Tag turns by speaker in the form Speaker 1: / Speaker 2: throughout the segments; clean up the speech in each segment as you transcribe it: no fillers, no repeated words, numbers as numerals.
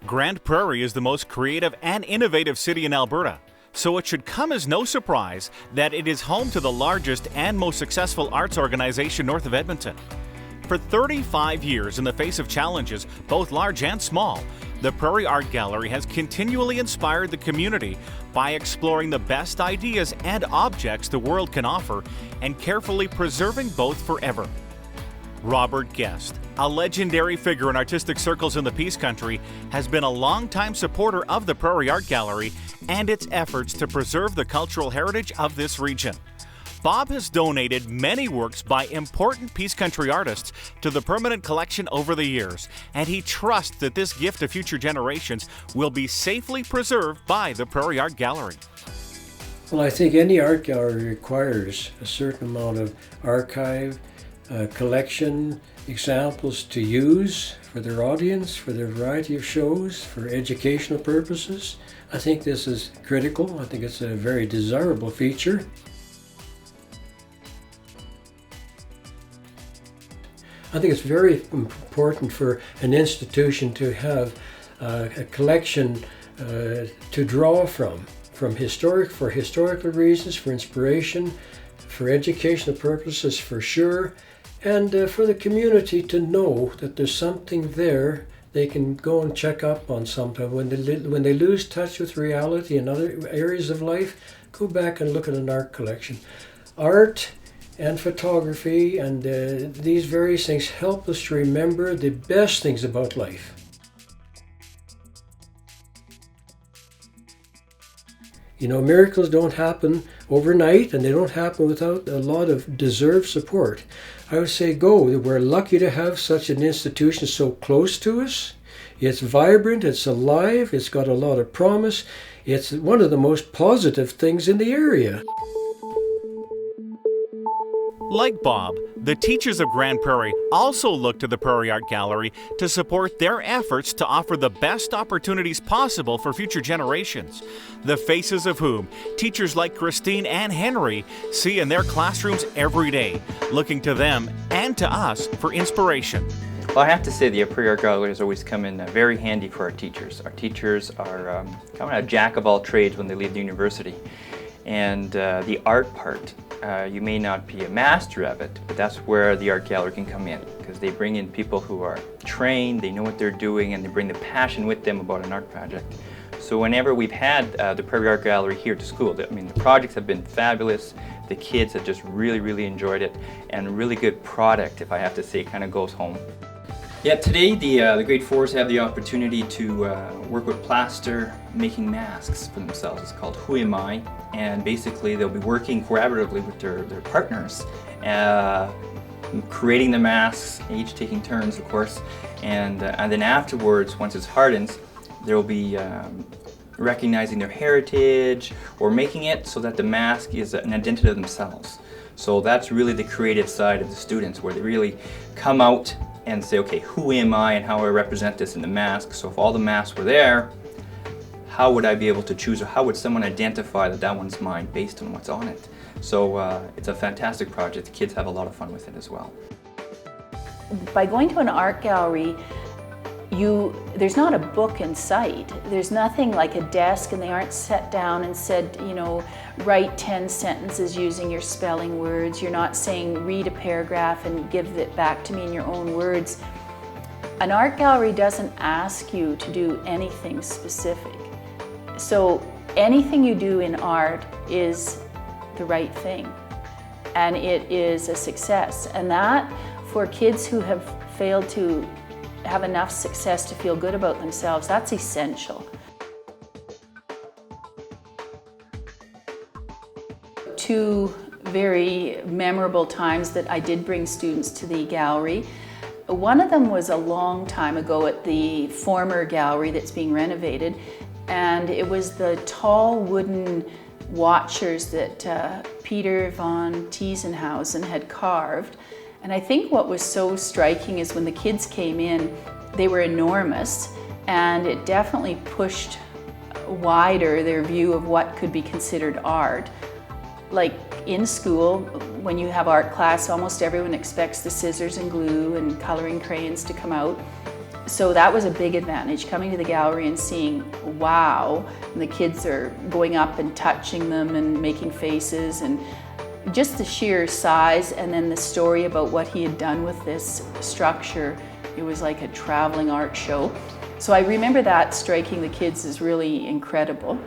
Speaker 1: Grande Prairie is the most creative and innovative city in Alberta, so it should come as no surprise that it is home to the largest and most successful arts organization north of Edmonton. For 35 years, in the face of challenges, both large and small, the Prairie Art Gallery has continually inspired the community by exploring the best ideas and objects the world can offer and carefully preserving both forever. Robert Guest, a legendary figure in artistic circles in the Peace Country, has been a longtime supporter of the Prairie Art Gallery and its efforts to preserve the cultural heritage of this region. Bob has donated many works by important Peace Country artists to the permanent collection over the years, and he trusts that this gift to future generations will be safely preserved by the Prairie Art Gallery.
Speaker 2: Well, I think any art gallery requires a certain amount of archive, collection, examples to use for their audience, for their variety of shows, for educational purposes. I think this is critical. I think it's a very desirable feature. I think it's very important for an institution to have a collection to draw for historical reasons, for inspiration, for educational purposes for sure, and for the community to know that there's something there they can go and check up on sometime. When they lose touch with reality in other areas of life, go back and look at an art collection. Art and photography and these various things help us to remember the best things about life. You know, miracles don't happen overnight, and they don't happen without a lot of deserved support. I would say go. We're lucky to have such an institution so close to us. It's vibrant, it's alive, it's got a lot of promise. It's one of the most positive things in the area.
Speaker 1: Like Bob, the teachers of Grande Prairie also look to the Prairie Art Gallery to support their efforts to offer the best opportunities possible for future generations, the faces of whom teachers like Christine and Henri see in their classrooms every day, looking to them and to us for inspiration.
Speaker 3: Well, I have to say the Prairie Art Gallery has always come in very handy for our teachers. Our teachers are kind of a jack of all trades when they leave the university. And the art part, you may not be a master of it, but that's where the art gallery can come in, because they bring in people who are trained, they know what they're doing, and they bring the passion with them about an art project. So whenever we've had the Prairie Art Gallery here to school, the projects have been fabulous. The kids have just really enjoyed it, and really good product, if I have to say, kind of goes home. Yeah, today the grade 4s have the opportunity to work with plaster, making masks for themselves. It's called Who Am I? And basically they'll be working collaboratively with their partners, creating the masks, each taking turns, of course. And then afterwards, once it's hardened, they'll be recognizing their heritage or making it so that the mask is an identity of themselves. So that's really the creative side of the students, where they really come out and say, okay, who am I and how I represent this in the mask? So if all the masks were there, how would I be able to choose, or how would someone identify that that one's mine based on what's on it? So it's a fantastic project. The kids have a lot of fun with it as well.
Speaker 4: By going to an art gallery, there's not a book in sight. There's nothing like a desk, and they aren't set down and said, you know, write 10 sentences using your spelling words. You're not saying read a paragraph and give it back to me in your own words. An art gallery doesn't ask you to do anything specific. So anything you do in art is the right thing, and it is a success. And that, for kids who have failed to have enough success to feel good about themselves, that's essential. Two very memorable times that I did bring students to the gallery. One of them was a long time ago at the former gallery that's being renovated, and it was the tall wooden watchers that Peter von Tiesenhausen had carved. And I think what was so striking is when the kids came in, they were enormous, and it definitely pushed wider their view of what could be considered art. Like in school, when you have art class, almost everyone expects the scissors and glue and coloring crayons to come out. So that was a big advantage, coming to the gallery and seeing, wow, and the kids are going up and touching them and making faces, and just the sheer size, and then the story about what he had done with this structure. It was like a traveling art show. So I remember that striking the kids as really incredible.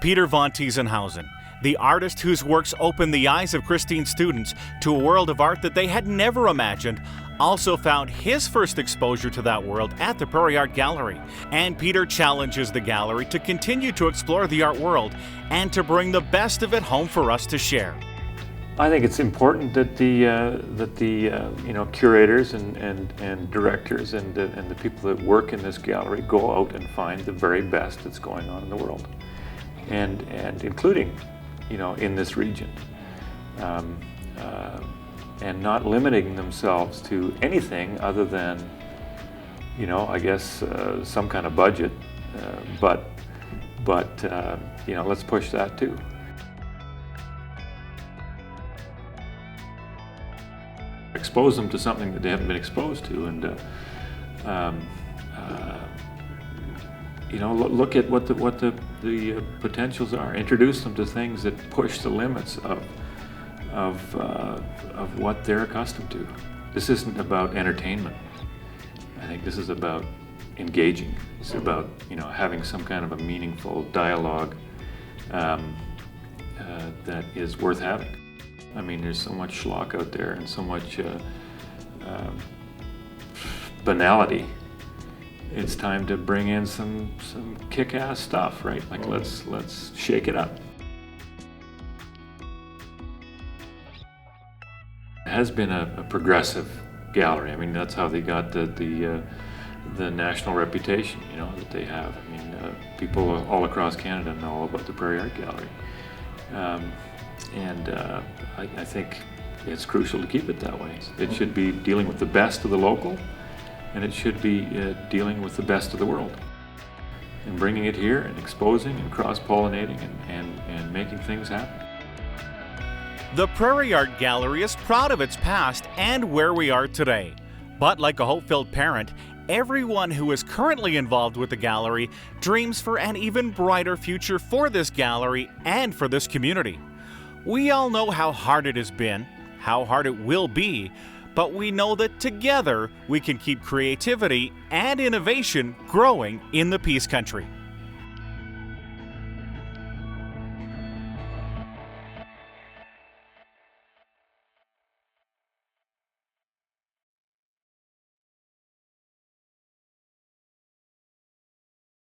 Speaker 1: Peter von Tiesenhausen, the artist whose works opened the eyes of Christine's students to a world of art that they had never imagined, also found his first exposure to that world at the Prairie Art Gallery. And Peter challenges the gallery to continue to explore the art world and to bring the best of it home for us to share.
Speaker 5: I think it's important that the curators and directors and the people that work in this gallery go out and find the very best that's going on in the world, and including, in this region. And not limiting themselves to anything other than, I guess, some kind of budget, but let's push that too. Expose them to something that they haven't been exposed to, and look at what the potentials are. Introduce them to things that push the limits of what they're accustomed to. This isn't about entertainment. I think this is about engaging. It's about having some kind of a meaningful dialogue that is worth having. I mean, there's so much schlock out there and so much banality. It's time to bring in some kick-ass stuff, right? Like let's shake it up. It has been a progressive gallery. I mean, that's how they got the national reputation, that they have. I mean, people all across Canada know about the Prairie Art Gallery, I think it's crucial to keep it that way. It should be dealing with the best of the local, and it should be dealing with the best of the world, and bringing it here and exposing and cross-pollinating and making things happen.
Speaker 1: The Prairie Art Gallery is proud of its past and where we are today. But like a hope-filled parent, everyone who is currently involved with the gallery dreams for an even brighter future for this gallery and for this community. We all know how hard it has been, how hard it will be, but we know that together we can keep creativity and innovation growing in the Peace Country.